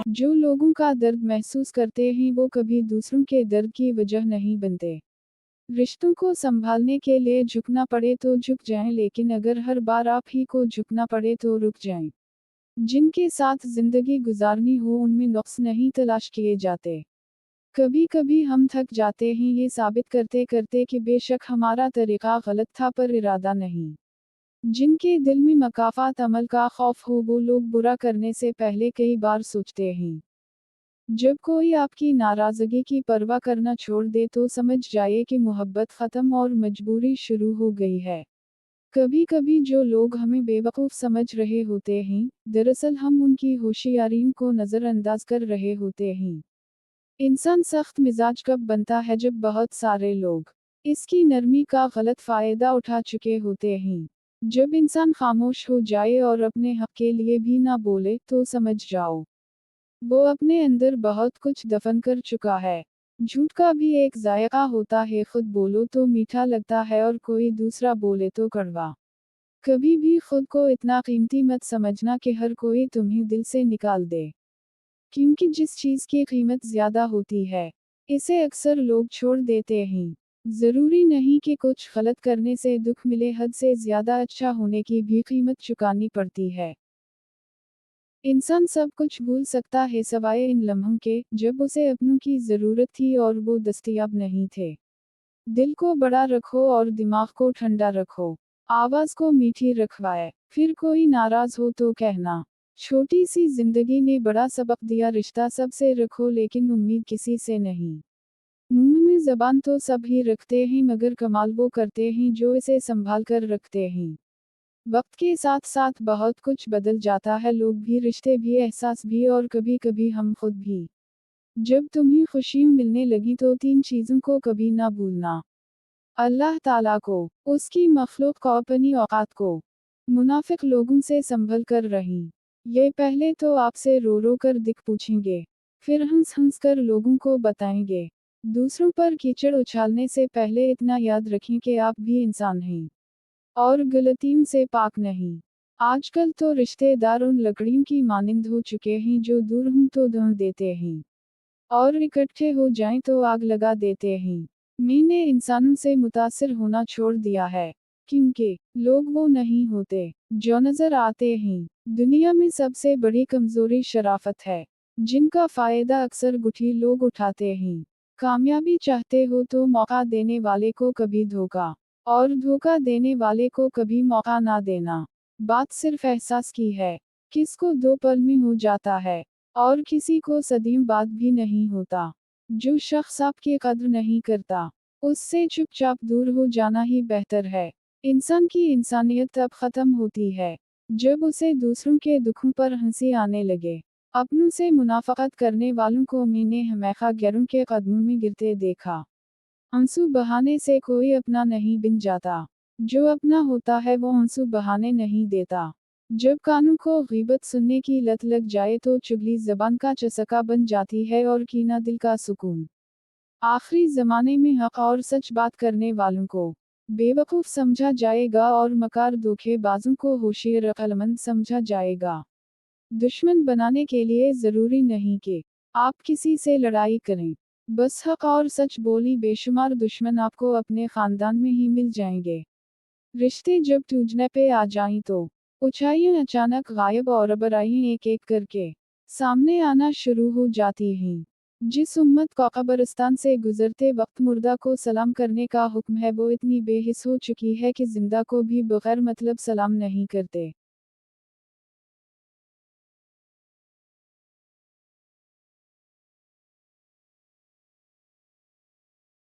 जो लोगों का दर्द महसूस करते हैं वो कभी दूसरों के दर्द की वजह नहीं बनते। रिश्तों को संभालने के लिए झुकना पड़े तो झुक जाएं, लेकिन अगर हर बार आप ही को झुकना पड़े तो रुक जाएं। जिनके साथ जिंदगी गुजारनी हो उनमें नुक्स नहीं तलाश किए जाते। कभी कभी हम थक जाते हैं ये साबित करते करते कि बेशक हमारा तरीका गलत था पर इरादा नहीं। जिनके दिल में मकाफात अमल का खौफ हो वो लोग बुरा करने से पहले कई बार सोचते हैं। जब कोई आपकी नाराजगी की परवाह करना छोड़ दे तो समझ जाइए कि मोहब्बत खत्म और मजबूरी शुरू हो गई है। कभी कभी जो लोग हमें बेवकूफ़ समझ रहे होते हैं, दरअसल हम उनकी होशियारियों को नज़रअंदाज कर रहे होते हैं। इंसान सख्त मिजाज कब बनता है जब बहुत सारे लोग इसकी नरमी का गलत फ़ायदा उठा चुके होते हैं। जब इंसान खामोश हो जाए और अपने हक के लिए भी ना बोले तो समझ जाओ वो अपने अंदर बहुत कुछ दफन कर चुका है। झूठ का भी एक जायका होता है, खुद बोलो तो मीठा लगता है और कोई दूसरा बोले तो कड़वा। कभी भी खुद को इतना कीमती मत समझना कि हर कोई तुम्हें दिल से निकाल दे, क्योंकि जिस चीज़ की कीमत ज्यादा होती है इसे अक्सर लोग छोड़ देते हैं। जरूरी नहीं कि कुछ गलत करने से दुख मिले, हद से ज्यादा अच्छा होने की भी कीमत चुकानी पड़ती है। इंसान सब कुछ भूल सकता है सिवाय इन लम्हों के जब उसे अपनों की ज़रूरत थी और वो दस्तयाब नहीं थे। दिल को बड़ा रखो और दिमाग को ठंडा रखो। आवाज़ को मीठी रखवाए। फिर कोई नाराज़ हो तो कहना, छोटी सी जिंदगी ने बड़ा सबक दिया, रिश्ता सबसे रखो लेकिन उम्मीद किसी से नहीं। मुंह में ज़बान तो सब ही रखते हैं मगर कमाल वो करते हैं जो इसे संभाल कर रखते हैं। वक्त के साथ साथ बहुत कुछ बदल जाता है, लोग भी, रिश्ते भी, एहसास भी और कभी कभी हम खुद भी। जब तुम्हें खुशियाँ मिलने लगी तो तीन चीज़ों को कभी ना भूलना। अल्लाह ताला को, उसकी मखलूक को, अपनी औकात को। मुनाफिक लोगों से संभल कर रही। ये पहले तो आपसे रो रो कर दिख पूछेंगे, फिर हंस हंस कर लोगों को बताएंगे। दूसरों पर कीचड़ उछालने से पहले इतना याद रखें कि आप भी इंसान हैं और गलतियों से पाक नहीं। आजकल तो रिश्तेदार उन लकड़ियों की मानिंद हो चुके हैं जो दूर हों तो धुआं देते हैं और इकट्ठे हो जाएं तो आग लगा देते हैं। मैंने इंसानों से मुतासिर होना छोड़ दिया है, क्योंकि लोग वो नहीं होते जो नजर आते हैं। दुनिया में सबसे बड़ी कमजोरी शराफत है, जिनका फायदा अक्सर गुठी लोग उठाते हैं। कामयाबी चाहते हो तो मौका देने वाले को कभी धोखा और धोखा देने वाले को कभी मौका ना देना। बात सिर्फ एहसास की है, किसको दो पल में हो जाता है और किसी को सदियों बाद भी नहीं होता। जो शख्स आपकी कद्र नहीं करता उससे चुपचाप दूर हो जाना ही बेहतर है। इंसान की इंसानियत तब खत्म होती है जब उसे दूसरों के दुखों पर हंसी आने लगे। अपनों से मुनाफकत करने वालों को मैंने हमेशा गैरों के कदमों में गिरते देखा। आंसू बहाने से कोई अपना नहीं बिन जाता, जो अपना होता है वो आंसू बहाने नहीं देता। जब कानों को गीबत सुनने की लत लग जाए तो चुगली जबान का चसका बन जाती है और कीना दिल का सुकून। आखिरी जमाने में हक और सच बात करने वालों को बेवकूफ समझा जाएगा और मकार धोखेबाजों को होशियार अक्लमंद समझा जाएगा। दुश्मन बनाने के लिए जरूरी नहीं कि आप किसी से लड़ाई करें, बस हक और सच बोली बेशुमार दुश्मन आपको अपने खानदान में ही मिल जाएंगे। रिश्ते जब टूटने पे आ जाएं तो ऊंचाइयां अचानक गायब और बराइयां एक एक करके सामने आना शुरू हो जाती हैं। जिस उम्मत को कब्रिस्तान से गुजरते वक्त मुर्दा को सलाम करने का हुक्म है वो इतनी बेहिस हो चुकी है कि जिंदा को भी बगैर मतलब सलाम नहीं करते।